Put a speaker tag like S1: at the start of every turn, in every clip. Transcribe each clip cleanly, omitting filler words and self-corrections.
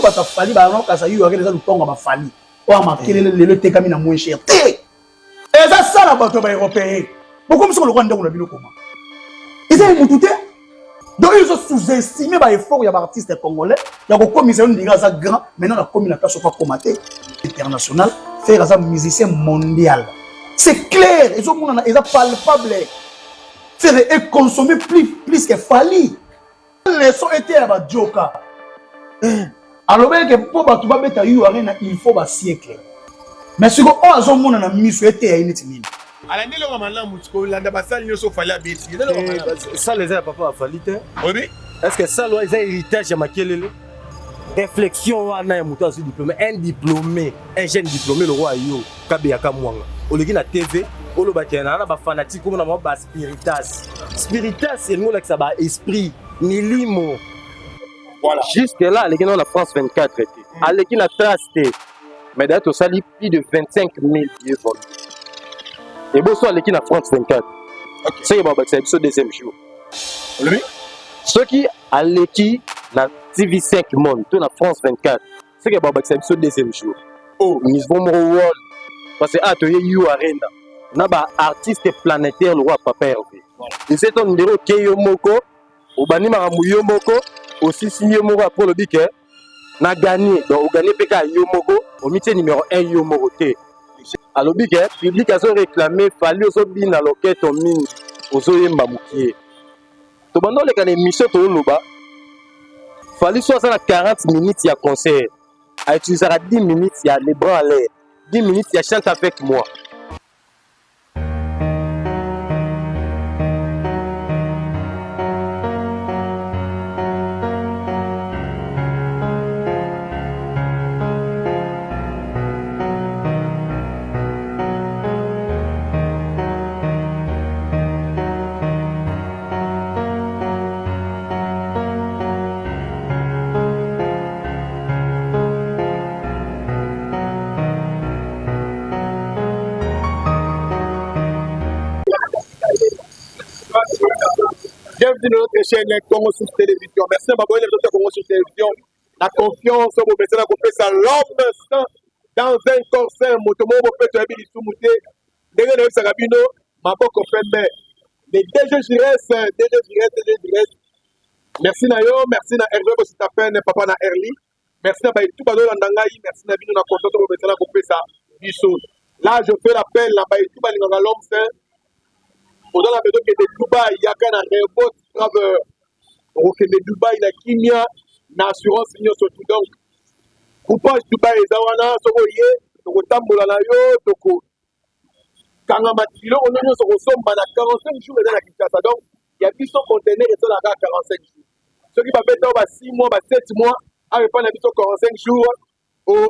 S1: Bata fali ba non kasa yu akele za lutonga ba fali. O makele le tekami na moins cher. Et ça la bateau ba européen. Pourquoi monsieur le Rwanda on a vu comment? Ils ont tout. Donc ils ont sous-estimé ba effort ya ba artiste congolais. Ya ko commission ndinga za grand, maintenant la communication pas commater international, faire ça musicien mondial. C'est clair, ils ont palpable. Faire et consommer plus que fali. Les sons étaient à ba joka. Alors bien que pour ba tuba beta yu arena il faut ba siècle. Mais ce qu'on a zo mona na miso était à initimi.
S2: Ala ndelo ko mala mutiko landa basali nyoso fali abeti. Ndelo ko mala.
S3: Ça les a papa fali te.
S2: Oui.
S3: Est-ce que ça loi ils ont héritage ya makelele? Réflexion wana ya muto asu diplômé, un diplômé, un jeune diplômé le roi yo kabeyaka mwanga. Oleki na TV, oloba kena na ba fanatique comme na ba spiritas. Spiritas c'est le mot là que ça ba esprit, ni limo. Voilà. Jusque là, les gens la France 24 était. Allez qui la trace mais d'ailleurs au sali plus de 25 000 billets vendus. Et bon soit les qui la France 24. C'est que bah c'est le deuxième jour.
S2: Oui.
S3: Ceux qui allez qui la TV5 monde, tout la France 24. C'est que bah c'est le deuxième jour. Oh, nous vont world parce que atelier you arena. Na ba artiste planétaire le roi Papa Hervé. Et c'est ton numéro Keyo Moko, au bani Maramuyo Moko, aussi signé Moko pour le bique. Na gagné, donc au gagné PK Yomoko, au métier numéro 1 Yomoroté. Alors bique, public a réclamé, fallait aussi bien à l'enquête en mine, aux Oyemba Moukier. To bando les canets Michel Toloba, fallait soit ça 40 minutes il y a concert. À utiliser 10 minutes il y a les bras à l'air. 10 minutes il y a chante avec moi.
S2: Bienvenue dans notre chaîne Congo sur télévision. Merci à les autres Congo sur télévision. La confiance au président qu'on fait ça l'homme sans dans un corset motomo au fait de Billy Soumouté. Derrière le Sarabino, ma boque au fait mais les DG Jires. Merci Nayo, merci na Hervé aussi ta peine papa na Erli. Merci na tout balo Ndangai, merci na Bino na confiance au président qu'on fait ça. Là je fais l'appel là bas tout balo dans l'homme saint. Pendant la période de Dubaï, il y a un aéroport travers au Dubaï, la Kimia, l'assurance union surtout donc. Coupage Dubaï, Zawana, Soboye, Tokotambola Nayo, Toko. Kangamatilo, on a sur Somba, 45 jours dans la Kinshasa. Donc, il y a 800 conteneurs et ça là 45 jours. Ceux qui va mettre 6 mois, 7 mois, avec pas la mission 45 jours au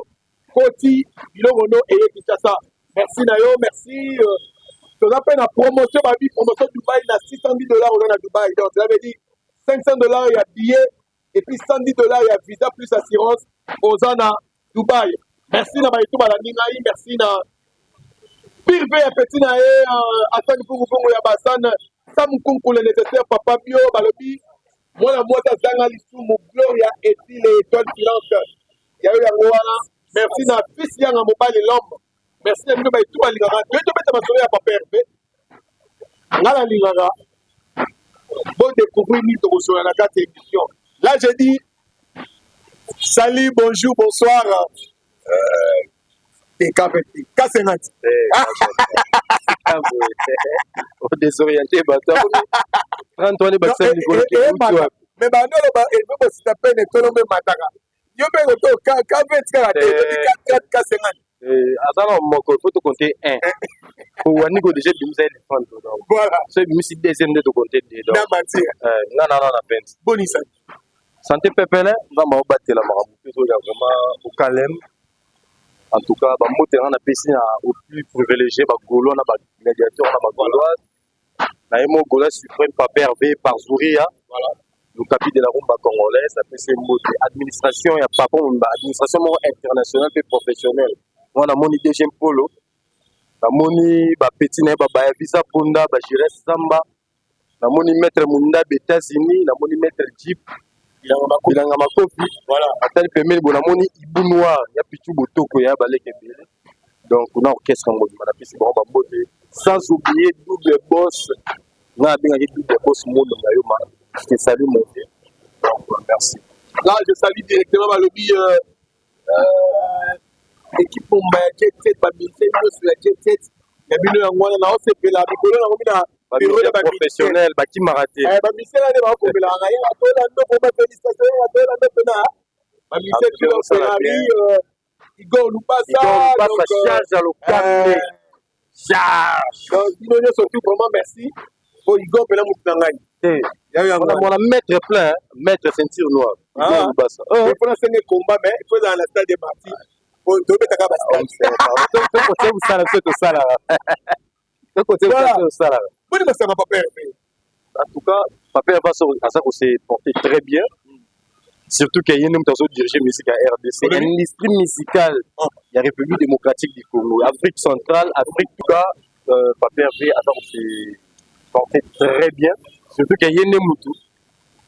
S2: Koti, Bilogono et Kinshasa. Merci Nayo, merci. On a fait la promotion, promotion Dubaï, il y a $600 on a Dubaï. Donc, ça veut dire $500 il y a billet, et puis $110 il y a visa plus assurance aux gens à Dubaï. Merci na Baïtou Balaninaï, merci na Pirve et Petit Naé, Atani Poukou Yabasan, Sam Kunkou le nécessaire, Papa Bio, Balobi, moi la moitié Zanga Lissou, mon Gloria et puis les étoiles filantes. Il y a eu la Rwanda. Merci na Fils Yang à Mobile et l'homme. Merci à nous, tout à l'Iran. Je vais te mettre ma soirée à Papa Hervé. Là, l'Iran. Bon, découvrir nous sur la carte émission. Là, je dis salut, bonjour, bonsoir. TKVT. K50.
S3: On est désorienté, bâtard. 30 ans, les bâtards,
S2: mais maintenant, il faut que tu t'appelles et tout le monde m'attend. Je vais te K50.
S3: Azala moko faut te compter 1 pour wani go déjà bimusa éléphant
S2: voilà
S3: c'est bimusi deuxième de te compter dedans non peine
S2: boni
S3: santé pepele va ma battre la marabout toujours vraiment au calme en tout cas ba moteur na pesi na au plus privilégié ba golo na ba médiateur na ba goloise na emo golois suprême Papa Hervé par Zouria voilà le capitaine de la rumba congolaise après c'est mot administration ya papa administration internationale et professionnelle. On a mon DG Polo, na moni ba petit na ba visa Punda, ba Jires Samba, na moni maître Munda des États-Unis, na moni maître Jeep, bilanga makofi voilà atali pembeni bona moni ibu noir ya pichu botoko ya baleke bele donc on a orchestre en mode manapisi bon bambote sans oublier double boss na bengaki double boss monde na yo ma je te salue mon frère donc merci
S2: là je salue directement balobi équipe bomba jet set ba militaire sur la jet set ya bino yango na osepela bikolo na ngomina
S3: bureau de professionnel baki maraté
S2: ba misela ne ba komela ngaya atola ndo bomba félicitations atola ndo na ba misela tu Ferrari Igor Lupasa
S3: charge à l'occasion charge
S2: donc bino ne surtout vraiment merci pour Igor pela mutangai
S3: on a maître plein maître ceinture noire Igor Lupasa
S2: il faut lancer un combat mais il faut dans la stade de parti pour tomber ta cabane
S3: côté vous ça de côté vous ça
S2: bonne masse ma papa
S3: en tout cas papa va ça s'est porté très bien surtout qu'il y a une personne dirigée musique à RDC l'industrie musicale il y a République démocratique du Congo Afrique centrale Afrique tout cas papa V à ça s'est porté très bien surtout qu'il y a une mutu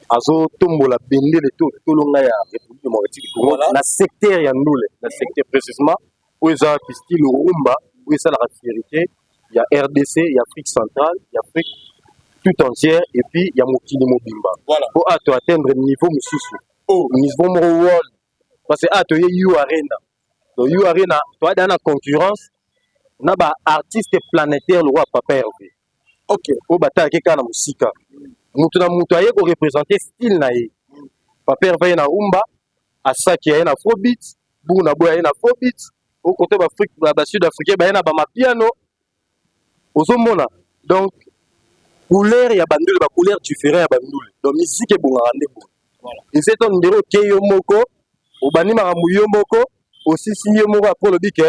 S3: azo tombola bende le tout longa ya République démocratique du Congo la secteur ya ndule la secteur précisément où ils ont style rumba où ça la fierté il y a RDC il y a Afrique centrale il y a Afrique tout entière et puis il y a Mokili Mobimba
S2: voilà
S3: pour atteindre le niveau mususu niveau world parce que to you arena donc you arena toi dans la concurrence na ba artiste planétaire le roi papa Hervé OK au bata ke kana musika mutu na mutu aye ko représenter style na ye papa Hervé na rumba asaki ya na afrobeat bu na boya na afrobeat au côté ba Afrique ba sud africain ba na ba mapiano ozomona donc couleur ya bandule ba couleur différent ya bandule donc musique e bonga rendez-vous voilà et c'est ton numéro keyo moko obani maramu yo moko aussi si yo moko après le bique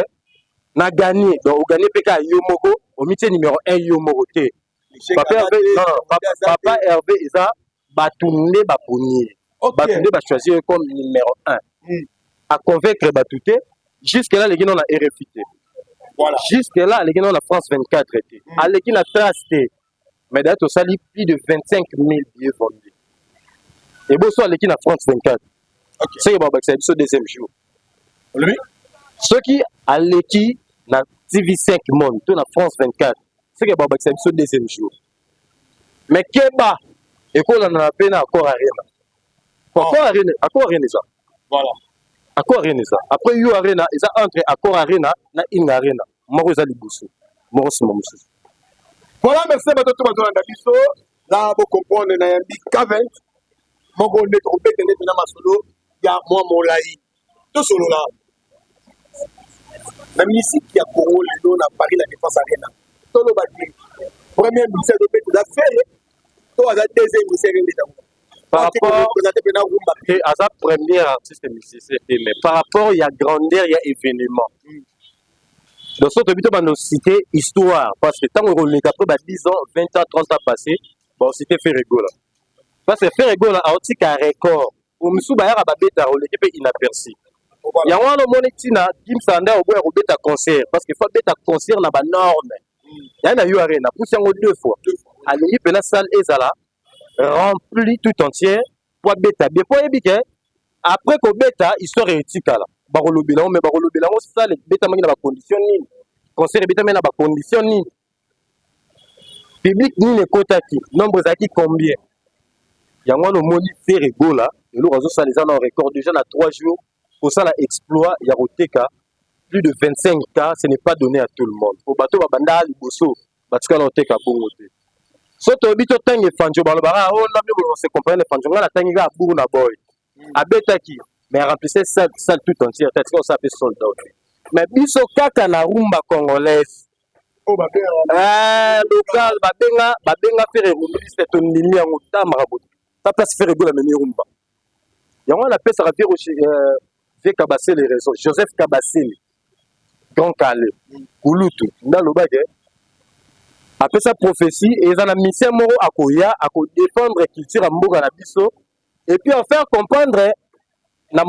S3: na gagné donc gagné peka yo moko au métier numéro 1 yo moko té papa Hervé papa Hervé eza batunde ba premier batunde ba choisir comme numéro 1 à convaincre batuté jusque là les gens on a RFT voilà jusque là les gens on a France 24 été à l'équipe la trace mais d'ailleurs au sali plus de 25 000 billets vendus et bon soit l'équipe la France 24 c'est le deuxième jour ceux qui à l'équipe na TV5 monde tout la France 24 c'est le deuxième jour mais Keba et qu'on en a peine encore arena encore arena ça voilà Accor Arena ça après you arena ça entre Accor Arena na in arena moko za libuso moko sima mususu
S2: voilà merci batoto bazolanda biso la bo comprendre na yambi K20 moko ne ko bete ne na masolo ya moi molai to solo la la musique ya Congo le na Paris la Défense Arena to lo ba premier ministère de bete d'affaires to za deuxième ministère de
S3: par rapport à sa première artiste musicien mais par rapport il y a grandeur il y a événement dans ce but on cité histoire parce que tant on est après 10 ans 20 ans 30 ans passé bon c'était Ferrego là parce que Ferrego là a aussi un record au musuba ya ba beta on l'équipe inaperçu il y a un monde tina Kim Sanda au boire au beta concert parce que faut beta concert na ba norme il y a na eu arena pour ça deux fois à l'équipe la salle ezala rempli tout entière pour beta bien pour ebike après ko beta histoire éthique là barolobela mais barolobela on ça les beta mangi na ba condition ni concert beta mais na ba condition ni public ni le kotaki nombre zaki combien yango no moni Ferrego là et le réseau ça les a un record déjà na 3 jours pour ça la exploit ya roteka plus de 25 cas ce n'est pas donné à tout le monde au bateau ba banda liboso batika na roteka bongo te soto bito tangi fanjo balobara on na bien on se comprendre fanjo ngala tangi ga buru na boy abetaki mais remplissait ça tout entière peut-être qu'on s'appelle sold out mais biso kaka na rumba congolaise
S2: oh ba
S3: local babenga faire rumbiliste to ndimi yango ta maraboto ta place faire gola meni rumba yango on appelle ça ravir au V Kabasele les raisons Joseph Kabasele grand calé kulutu ndalobage après sa prophétie et ils ont mis ces mots à koya à défendre la culture à mboka na biso et puis à faire comprendre na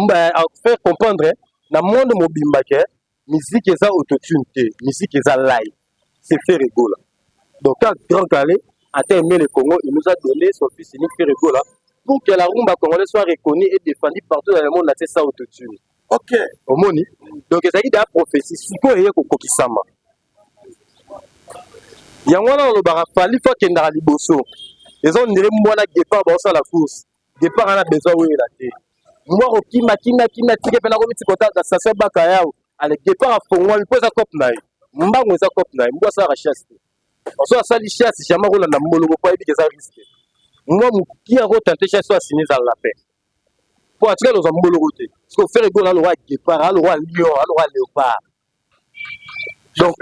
S3: monde mobimba que musique est autotune musique est live c'est Ferrego là donc quand grand calé a terminé le Congo il nous a donné son fils unique Ferrego là pour que la rumba congolaise soit reconnue et défendue partout dans le monde, c'est ça autotune.
S2: Ok.
S3: Omoni. Donc ça dit la prophétie, siko eye kokokisama. Yango wana lobara fali fois kendara liboso. Les gens ndire mwana guépard ba ça la course. Guépard ana besoin oui la té. Moi okima kima tike pena ko mitikota da station baka yao. Ale guépard a fongwa lipoza cop nae. Mbango eza cop nae. Mbo ça chasse. On soit sali chasse jamais rolanda mbolo ko ebi keza risque. Moi qui a retenté chasse soit signé dans la paix. Pour attirer les hommes côté. Parce qu'on fait le roi guépard, le roi lion, le roi léopard. Donc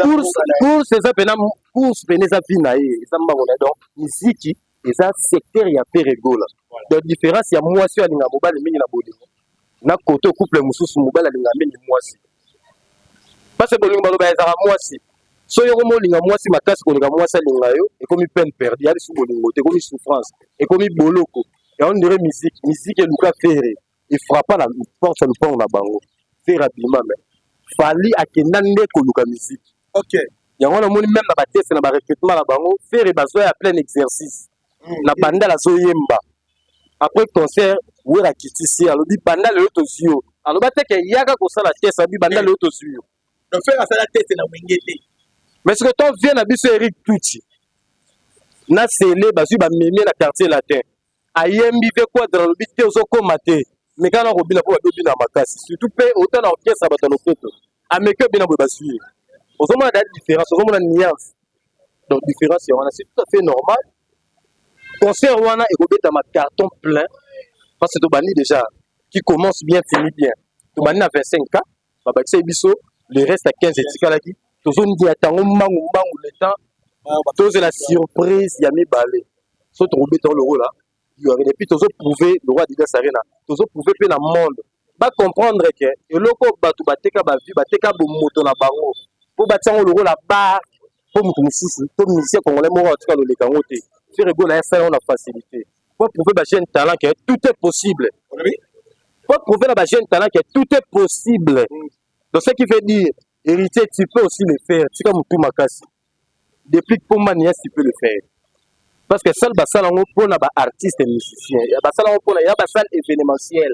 S3: pour ces appels, pour se venir à Vinaï, ça m'a donné donc musique et ça secteur il y a fait rigolo. Donc différence il y a moi sur la mobile mais il y a bodé. Na côté couple mususu mobile la mais moi si. Parce que bolingo baloba ezara moi si. So yo mo linga moi si makasi ko linga moi ça linga yo et comme peine perdue, il y a des bolingo, te comme souffrance et comme boloko. Et on dirait musique et Lucas Ferré. Il frappa la porte sur le pont là bango. Faire rapidement mais fali akenande ko luka musique.
S2: OK.
S3: Ya wana moni même na ba test na ba recrutement la bango, faire bazo ya plein exercice. Na banda la zoyemba. Après concert, où la kitisi alobi banda le tozio. Aloba te ke yaka ko sala test abi banda le tozio.
S2: Donc faire ça test na wengete.
S3: Mais ce que ton vient na biso Eric Tucci. Na sele bazu ba meme na quartier latin. Ayembi ve quoi dans le bité ozo komate. Mais quand on revient pour la makasi, surtout autant d'orchestre à battre le Américain bien à suivre. Aux hommes, il y a une différence, aux hommes, il y a une nuance. Donc, différence, c'est tout à fait normal. Concert, on a un carton plein. Parce que tu déjà, qui commence bien, finit bien. Tu as 25 cas, le reste à 15 et tu as dit, tu as dit, attends, le temps, tu as la surprise, il y a mis balai. So, tu as le rôle là. Et puis, tu as prouvé le roi d'Idas Arena. Tu as prouvé que dans le monde, va comprendre que le loco batu bateka ba vie bateka bo moto na bango pour bâtir le rôle la barre pour moto musisi to musicien congolais mo en tout cas le lekango te faire go na ça on a facilité pour prouver ba jeune talent que tout est possible pour prouver la jeune talent que tout est possible donc ce qui veut dire héritier tu peux aussi le faire c'est comme tout makasi depuis pour manière tu peux le faire parce que seul basala on pour na ba artiste musicien ya basala on pour ya basal événementiel.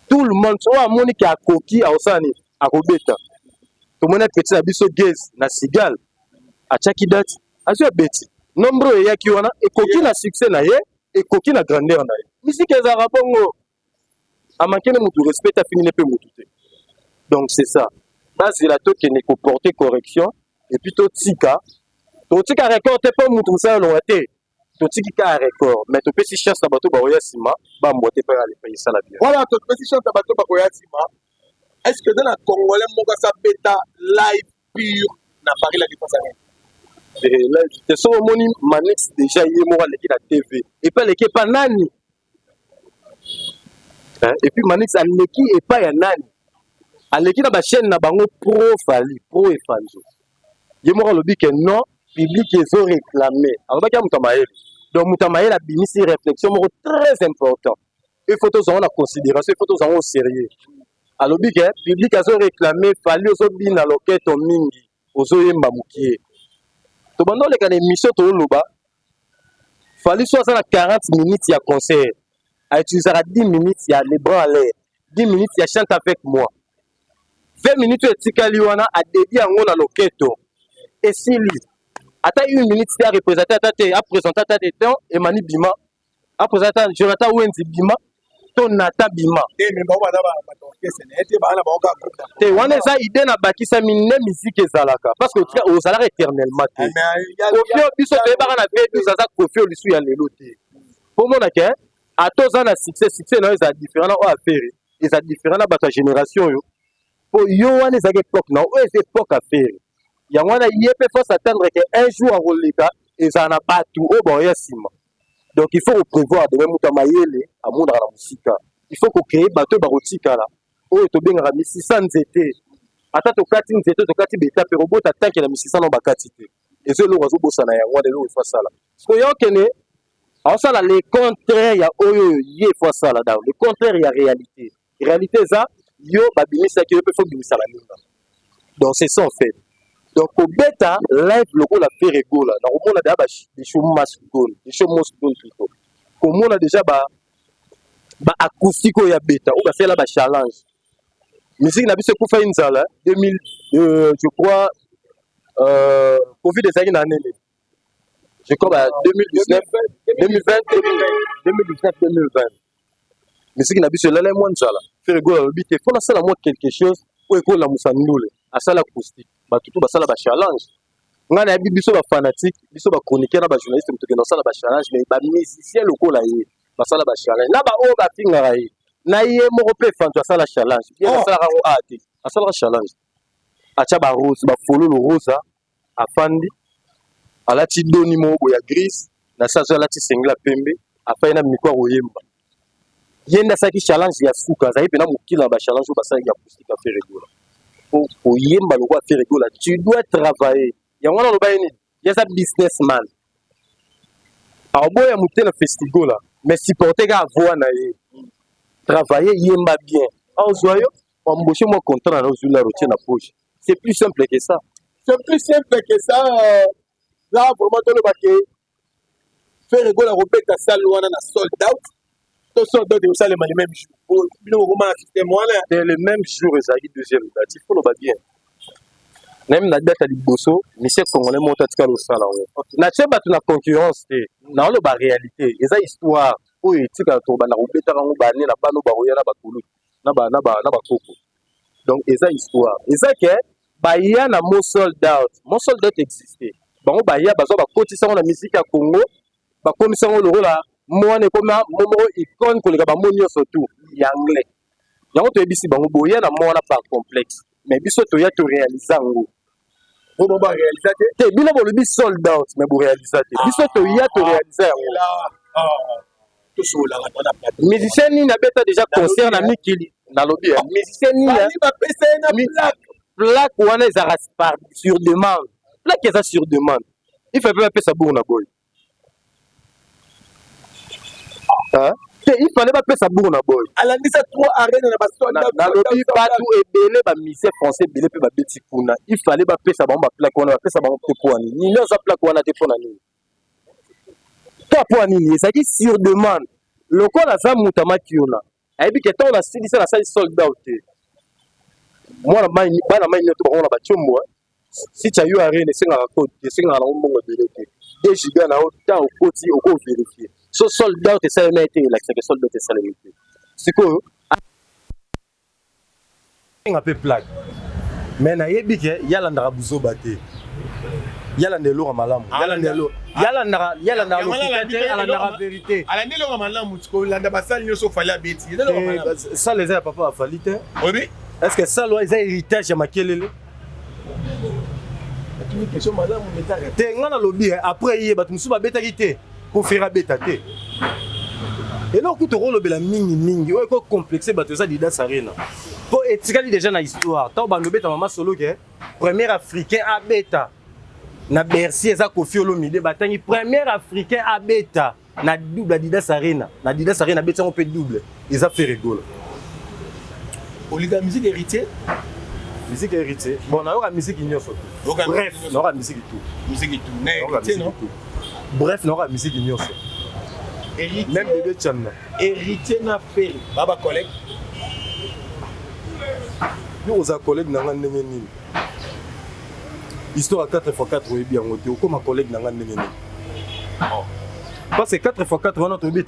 S3: Tout le monde, soit moni qui a coquille à Osani, à Robeta. Tout le monde est petit à Bisso Gaze, na Sigal, à Chakidat, à Beti. Nombreux et qui wana, et coquille na succès na ye, et coquille na grandeur na ye. Musique est zarabongo. A manquer de moutou respect, à finir peu moutou. Donc c'est ça. Base de la toque qui n'est qu'au porter correction, et puis tout tika record, t'es pas moutou ça, l'on a été. Toti qui a un record, mais tu peux si chance à bateau baroya sima, bah moi t'es pas allé payer ça la bien.
S2: Voilà, tu peux si chance à bateau baroya sima. Est-ce que dans la Congolais, mon gars, ça bêta live pure n'a pas la défense à rien?
S3: Et là, tu sais, au moni Manix déjà hier moi l'équipe la TV, et pas l'équipe pas nani. Et puis Manix à l'équipe et pas ya nani. À l'équipe na ba chaîne na bango pro fali, pro et fanzo. Hier moi le dit que non, public ils ont réclamé. Alors pas qu'il y a Moutamaël. Donc Moutamaël a mis une réflexion très importante. Il faut tous en considération, il faut tous en au sérieux. Alors le public a réclamé, fallait aux bien à l'enquête au mingi, aux oyemba moukié. Donc pendant les cas d'émission tout le bas, fallait soit à 40 minutes il y a concert, à utiliser à 10 minutes il y a les bras à l'air, 10 minutes il y a chante avec moi, 20 minutes il y a tikaliwana à dédier en on à l'enquête. Et si lui attends une minute, c'est à représenter, à présenter à temps, Emmanuel Bima, à présenter Jonathan Wenzi Bima, Tonata Bima. Et on a une idée na bakisa mine musique ezalaka parce que au salaire éternellement. Confio biso te ba na ve nous aza confio lisu ya lelo te. Pour mon que à tous ans na succès na eza différent na affaire, eza différent na ba génération yo. Pour yo wana eza époque na o époque affaire. Il y a faut s'attendre qu'un jour à Roleka, et ça n'a pas tout au bon sima. Donc il faut prévoir de même Moutamayele à mon la musique. Il faut qu'on crée bateau barotika là. Oh, et bien la 600 été. Attends, tu as dit que tu as bêta, mais robot attaque la 600 en bakatité. Et c'est le oiseau bossana ya roi de l'eau, il faut ça là. Parce que y'a qu'une, alors ça là, les contraires, il y a oyo, il faut ça là, les contraires, il y a réalité. Réalité, ça, yo, babimi, ça qui peut faire bimisa la lune. Donc c'est ça en fait. Donc au bêta, live, le rôle a fait rigolo. Dans le monde, il y a des choses masculines, des choses masculines plutôt. comment on a déjà acoustique ya bêta ou fait là challenge musique n'a pas fait une salle 2000 je crois Covid des années année je crois 2019 2020 2020 musique n'a pas fait là les moins ça là faire rigoler le beat faut la salle moi quelque chose pour école la musandule à salle acoustique ba tout ba salle ba challenge ngana ya biso ba fanatique biso ba chroniqueur na ba journaliste mutuke na salle ba challenge mais ba musicien lokola ye ba salle ba challenge na ba o ba tingara ye na ye moko pe fanto salle challenge bien na salle rango ati a salle challenge acha ba rose ba follow le rosa afandi alati doni moko ya gris na sazo alati singla pembe afa na mikwa oyemba yenda saki challenge ya suka za ipe na mukila ba challenge ba salle ya acoustique a faire rigoler pour oyemba le quoi faire rigoler tu dois travailler ya wana lo bayini yesa businessman aboya mutela festival là mais supporter ga voix na ye travailler yemba bien ozoyo embaucher moi contrat na ozula rotier na poche c'est plus simple que ça
S2: là vraiment tout le baquet faire rigoler Robert ta salle wana na sold out to sold out de salle les mêmes jours bino comment système wana
S3: c'est le même jour ezali deuxième date il faut le ba bien même la date à liboso monsieur congolais monta tika lo sala na tsheba tu na concurrence na lo ba réalité eza histoire oyo tika to ba na robeta rango ba ne na bano ba roya na ba kulu na ba koko donc eza histoire eza que ba ya na mo sold out existait bango ba ya bazo ba kotisa na musique ya Congo ba komisa ngo lo la mo ne koma mo icône ko le ba mo nyo surtout ya anglais yango to ebisi bango boya na mo na pas complexe mais biso to ya to réaliser ngo
S2: vous va réaliser
S3: te bino bo le sold out mais bo réaliser te biso to ya to réaliser
S2: tout sur la
S3: musicien ni na beta déjà concert na mikili na lobby musicien ni na plaque wana ezara sur demande plaque eza sur demande il fait pas pesa bourna boy il fallait pas pesa bourna boy
S2: alandisa 3 arènes na basona
S3: na lobby batu ebele ba musicien français ebele pe ba beti kuna il fallait pas pesa ba plaque wana ba pesa ba poani ni za plaque wana te pona nini to poani ni ça qui sur demande lokola za muta makiona ayebi ke ton la silisa la salle sold out moi na mai bana mai nyoto ba ona ba chombo si tu as eu arène singa code singa na mbongo belete des giga na autant au côté au ko vérifier so sold out et ça n'a été là c'est que sold out et ça n'a été c'est quoi un peu plaque mais na yebi ke yala ndara buzo baté yala ndelo malamu yala ndelo yala ndara lo kitete ala ndara vérité
S2: ala ndelo malamu tiko landa basali nyoso fala beti ndelo malamu
S3: ça les a papa falite
S2: oui
S3: est-ce que ça loi est héritage ya makelele
S2: tu question malamu metaka
S3: te ngana lobi après yé batu musu ba betaki te pour faire beta te et là ku to rolobela mingi o ko complexer batu ça dida sarena po etikali déjà na histoire tant ba nobeta mama solo ke premier africain à beta na Bercy eza Kofi Olomide batangi premier africain à beta na double Adidas Arena na Adidas Arena beta on peut double ils a fait rigoler
S2: Oliga musique héritier bon
S3: on a la musique ignoso bref on a la musique tout
S2: héritier non
S3: bref on a la musique ignoso
S2: héritier
S3: même bébé Tchana
S2: héritier na fait baba collègue
S3: nous aux collègues na ngandenge nini histoire 4x4 oui bien ngoté comme ma collègue na ngandenge nini parce que 4x4 on a trouvé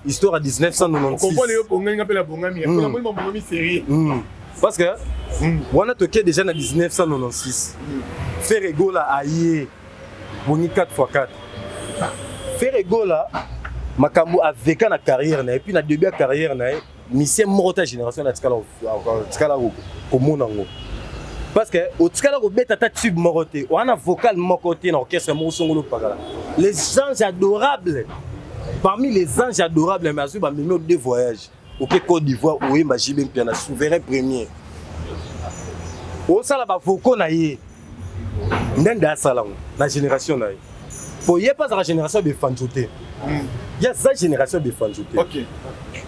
S3: histoire à 1996
S2: on comprend les bongami appelle la bongami pour la moi bongami série
S3: parce que on a toqué déjà en 1996 Ferregola aïe boni 4x4 Ferregola makambo avec na carrière na et puis na début de carrière na mission morota génération na tikala ko monango parce que au tikala ko beta ta tube moroté on a vocal mokoté na orchestre mosongolo pakala les anges adorables parmi les anges adorables mais azu ba memo de voyage au Côte d'Ivoire où imagine bien na souverain premier au sala ba voko na ye ndenda sala na génération na ye pour y pas la génération de fanjoté il y a sa génération de fanjoté
S2: OK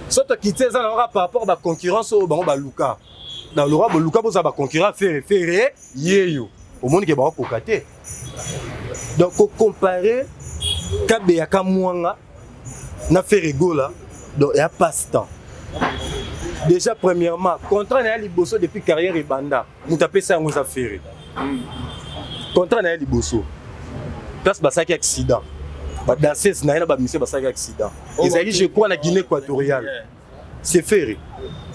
S3: surtout qui tient ça par rapport à la concurrence au bango ba Luka dans le roi Luka pour ça ba concurrent faire yeyo au monde qui ba kokaté donc comparer Kabe ya Kamwanga na fait rigola donc il y a passe-temps. Déjà premièrement contrat na liboso depuis carrière et banda mutu apesa yango za faire contrat na liboso place basaki accident ba danseuse na ba monsieur basaki accident ezali je crois na Guinée équatoriale c'est faire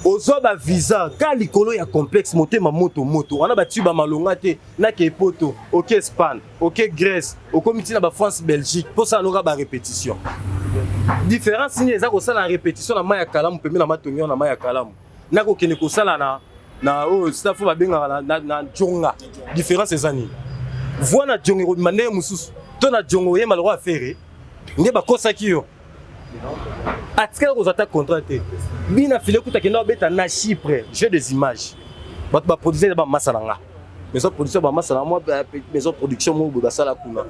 S3: ozo ba visa ka likolo ya complexe motema moto wana ba tuba malonga te na ke poto OK Espagne OK Grèce au comité na ba France Belgique pour ça n'aura ba répétition différence ni eza ko sala na répétition na maya kalamu pembe na matonyo na maya kalamu na ko kene ko sala na o staff ba benga na jonga différence ezani voix na jongo mané mususu to na jongo ye malwa affaire nde ba kosaki yo atika ko zata contraté bina filé kuta kenda beta na Chypre jeu des images ba produire ba masalanga maison production ba masalanga moi maison production mo ba sala kuna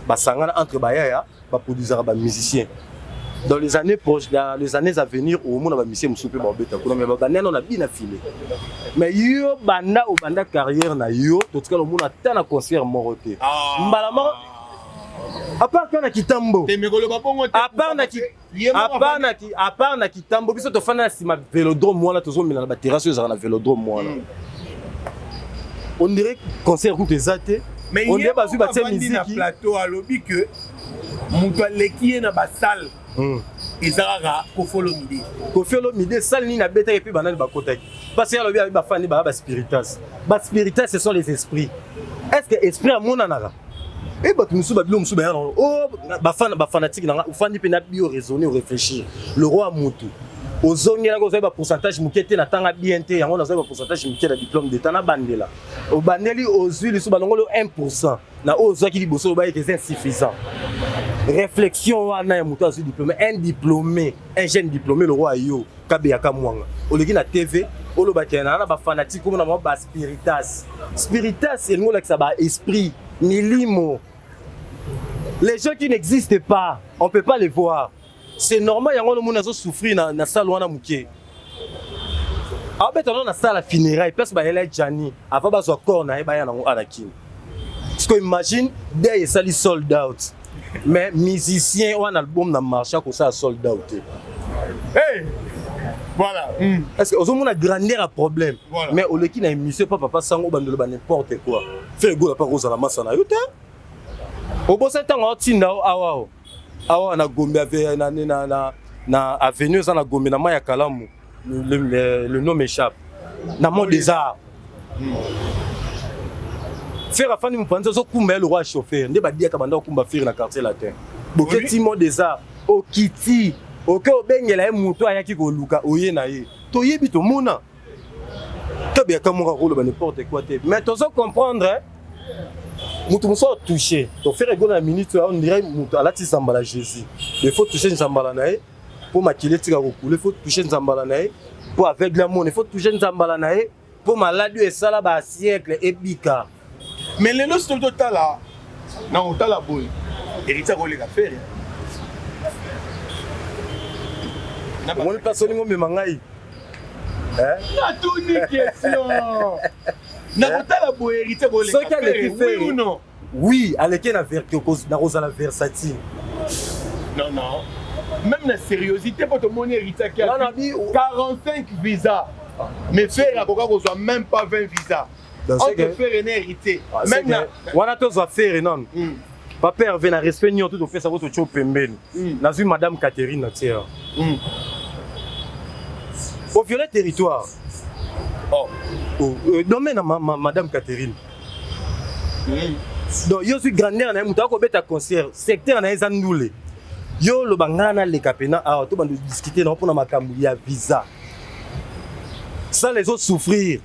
S3: ba sangana entre bayaya ba produire ba musicien dans les années proches les années à venir au monde ba musicien musupe ba beta kuna mais ba nena na bina filé mais yo banda o banda carrière na yo to tika le monde ata na concert moroté mbalama à part na kitambo à part na kitambo biso to fana sima vélodrome wana tozo mila na ba terrasse za na vélodrome wana on dirait concert route ezate
S2: mais on dirait bazu ba tie musique na plateau à lobby que muto leki na ba salle ezara ko follow midi salle ni na beta et puis banane ba kotaki parce que lobby ba fani ba spiritas ce sont les esprits est-ce que esprit à mon anara et bah tu nous souba bilom souba oh ba fanatique na ufandi pe na bio raisonner réfléchir le roi mutu ozongi na ko ba pourcentage mukete na tanga bien te yango na ba pourcentage mukete na diplôme d'état na bandela o bandeli ozui le souba ngolo 1% na ozaki liboso ba est insuffisant réflexion wana ya mutu azu diplômé un jeune diplômé le roi yo kabe akamwanga oleki na TV oloba kena na ba fanatique comme na ba spiritas c'est ngola que ça ba esprit milimo. Les gens qui n'existent pas, on ne peut pas les voir. C'est normal, il y a des gens qui souffrent dans la salle où on a mouké. En fait, on a la salle à funérailles, parce qu'il y a des gens avant de se corps, il y a des gens qui parce que imagine, derrière ça, ils sold out. Mais musiciens, on a un album dans le marché, comme ça, sold out. Hey! Voilà.
S3: Est-ce que on a grandeur à problème? Voilà. Mais au lieu qu'il y a une mission, papa sango bandolo n'importe quoi. Fais go la pas rose à la masse na yote. Au bout de temps on tinda awa na Gombe avec na avenue ça na Gombe na Maya Kalamu. Le nom m'échappe. Na mont des arts. Faire afin de me prendre ça kumba le roi chauffeur. Ndé ba dia ka banda kumba faire na quartier latin. Boketi mont des arts au Kiti. Ok, obengela muto ayaki ko luka oye na ye. To yebi to mona. To bien comme on roule n'importe quoi te. Mais tu dois comprendre muto muso toucher. To faire rigoler la minute on dirait muto ala ti sambala Jésus. Il faut toucher Nzambala na ye pour maquiller tika ko couler, il faut toucher Nzambala na ye pour avec l'amour, il faut toucher Nzambala na ye pour malade et ça là ba siècle et bika.
S2: Mais les noces total là na otala boy. Héritier ko le ka faire.
S3: Mon personne me mangai.
S2: Na tout une question. Na otala boy héritier ko le ka faire. Oui ou non?
S3: Oui, avec na verkokos na rosa la versatile.
S2: Non. Même la sérieuxité pour te montrer héritier qui a 45 visas. Mais faire à Coca Cola même pas 20 visas. On te fait un héritier. Même là.
S3: On a tous à faire non. Papa Hervé na respect ni tout fait ça votre cho pembeni. Na vu madame Catherine na tiers. Au violet territoire. Domaine madame Catherine. Donc yo suis grandeur na muta ko beta concert secteur na ezandoule. Yo lo bangana le kapena a to bande discuter na pona makambu ya visa. Ça les autres souffrir.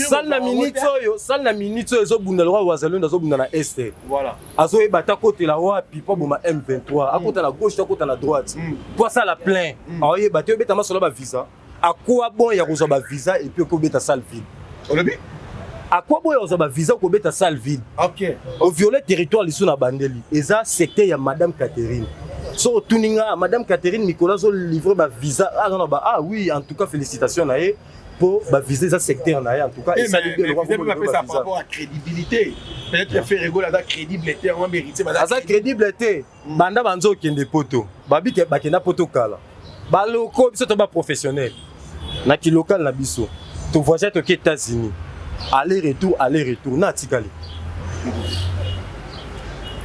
S3: Sal na minute zo bunda le roi wazalendo zo bunda na est. Voilà. Azo ebata côté la roi pipo boma M23, à côté la gauche, à côté la droite. Pour ça la plein. Ah oui, bato beta ma solo ba visa. À quoi bon ya kozo ba visa et puis ko beta salle vide.
S2: Olobi?
S3: À quoi bon ya kozo ba visa ko beta salle vide.
S2: OK.
S3: Au violet territoire lisu na bandeli. Eza secteur ya madame Catherine. So tuninga madame Catherine Nicolas zo livrer ba visa. Ah non oui, en tout cas félicitations na ye. pour viser ça secteur en tout cas.
S2: Mais ça par rapport à crédibilité. Peut-être Ferrego là crédibilité on mérité
S3: ça crédibilité. Banda banzo kende poto. Babi ke bakenda poto kala. Ba loko biso to ba professionnel. Na ki local na biso. To voyage to États-Unis. Aller-retour na tikali.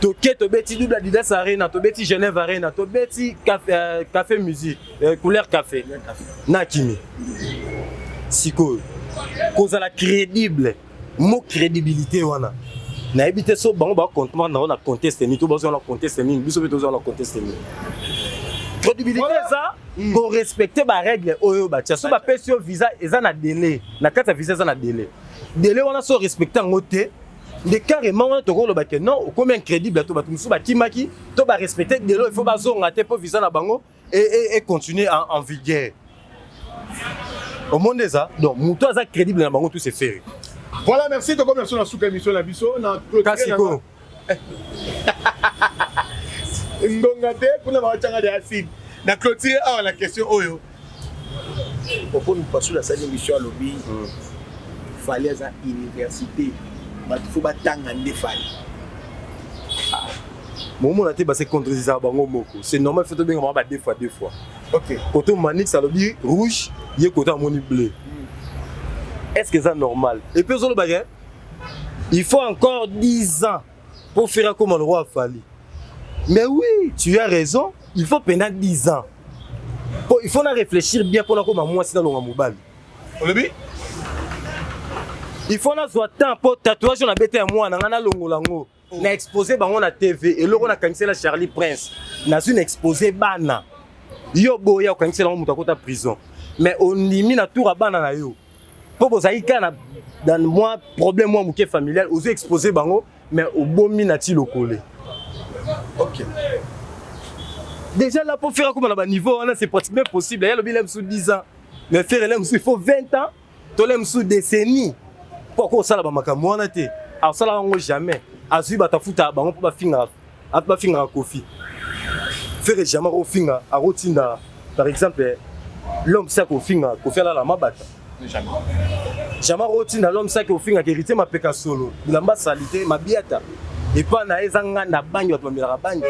S3: To to beti double Adidas Arena, to beti Genève Arena, to beti café musique, couleur café. Na kimi. Siko. Cause la crédible. Mo crédibilité wana. Na ebité so bango ba comptement na conteste ni to besoin na conteste ni biso besoin na conteste ni. Crédibilité ça pour respecter ba règle oyo ba tia so ba pesio visa eza na délai na kata visa eza na délai wana so respecter ngote de carrément on to ko lo ba ke non comme incrédible to ba musu ba kimaki to ba respecter délai il faut ba zo ngate pour visa na bango et continuer en vigueur au monde ça donc muto za crédible na bango tout c'est fait.
S2: Voilà, merci de comme la souka émission la biso na
S3: Kasiko
S2: ngongate kuna ba changa de acide na clôturer la question oyo
S1: pourquoi nous passons la salle émission à lobby fallait à université ba faut ba tanga ndefali
S3: Momo na te ba se contredire bango moko c'est normal fait to bien ba deux fois
S2: OK
S3: côté manix ça lobby rouge yé côté moni bleu. Est-ce que c'est normal? Et puis, il faut encore 10 ans pour faire comme le roi Fali. Mais oui, tu as raison. Il faut pendant 10 ans. Il faut réfléchir bien pour comment moi, c'est dans le mobile. Il faut avoir temps pour tatouage. On a bêté à moi, on a longo. On a exposé on a TV. Et là, on a cancellé Charlie Prince. On a une exposé Bana. Yo boya, on a cancellé la prison. Mais on limite à tout à Bana. Pour vous avez dans moi problème moi mouké familial osez exposer bango mais au bon minati le coller.
S2: OK.
S3: Déjà là pour faire comme à niveau c'est pratiquement possible. Il y a le bilan sous 10 ans. Mais faire il faut 20 ans, to l'aime sous décennie. Pourquoi ça là ba makambo wana te. Alors ça là on jamais. Azui ba tafuta bango pour ba finga kofi. Faire jamais au finga à rotinda. Par exemple l'homme ça ko finga ko faire là la mabata. Jamais roti na l'homme ça qui au fin a hérité ma peka solo bilamba salité ma biata et pas na ezanga na banyo to mila banyo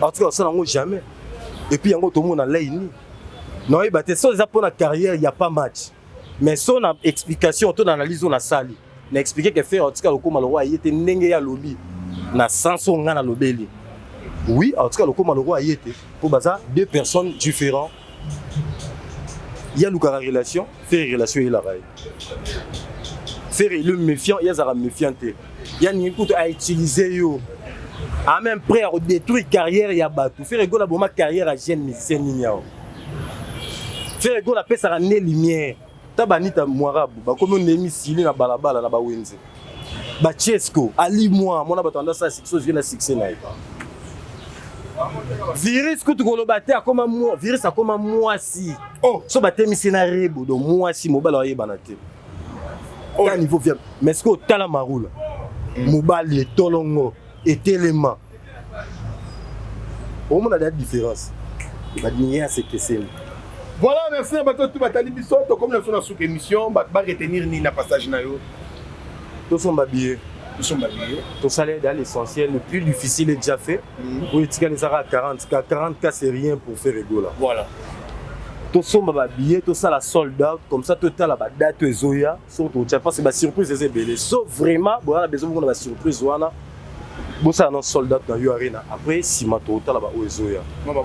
S3: en tout cas ça n'en jamais et puis yango to mona laini non et baté so za pour la carrière il y a pas match mais son explication to analyse on a sali na expliquer que faire en tout cas le koma le roi yete ndenge ya lobby na sanso nga na lobeli oui en tout cas le koma le roi yete pour baza deux personnes différentes. Il y a une relation, faire une relation et la raille. Faire le méfiant, il y a un méfiant. Il y a une écoute à utiliser. En même prêt à détruire la carrière, il y a battu. Faire une carrière à jeune musicien. Faire une paix à la lumière. Tabanita Moarabu, comme on est mis ici, na balabala, na bawenze. Bachesco, Ali moi, mon abatanda ça, c'est chose vient à succès. Virus que tu colobate à comme moi, virus à comme moi si. Oh, so baté mi scénario donc moi si mobile oye banate. Oh, niveau vient. Mais ce que tala maroula. Mobile et tolongo et téléma. Au moins la différence. Il va dire c'est que c'est.
S2: Voilà, merci à bateau tout batali biso comme nous sommes sur émission, ba retenir ni na passage na yo.
S3: Tous sont babillés.
S2: Nous sommes habillés.
S3: Ton salaire dans l'essentiel, le plus difficile est déjà fait. Pour les les à 40 cas, c'est rien pour faire ego là.
S2: Voilà.
S3: Tout ça va habillé, tout ça la sold out, comme ça tout à la date Zoya, surtout tu pas c'est la surprise c'est belé. Sauf vraiment, bon on a besoin de la surprise voilà. Bon ça non sold out dans Arena. Après si ma total là bas Zoya. Donc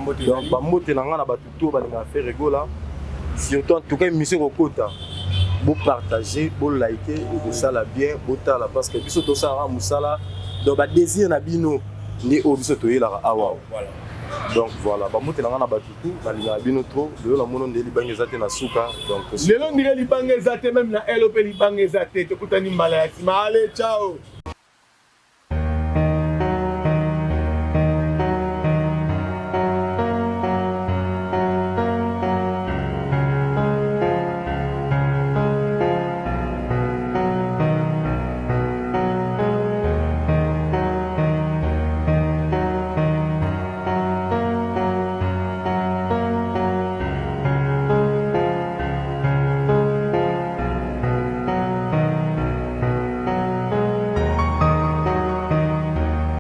S3: ba moté na ngana ba tout ba nga faire ego là. Surtout en tout cas monsieur Rokota. Vous partagez, vous likez, et ça la bien, vous tala parce que biso to ça musala donc ba désir na bino ni o biso to yela awa. Voilà. Donc voilà, ba moté na ba tutu na linga bino trop, de la mono ndeli bangezate na suka donc
S2: lelo ndile libangezate même na LOP libangezate to kutani mbala ya allez ciao.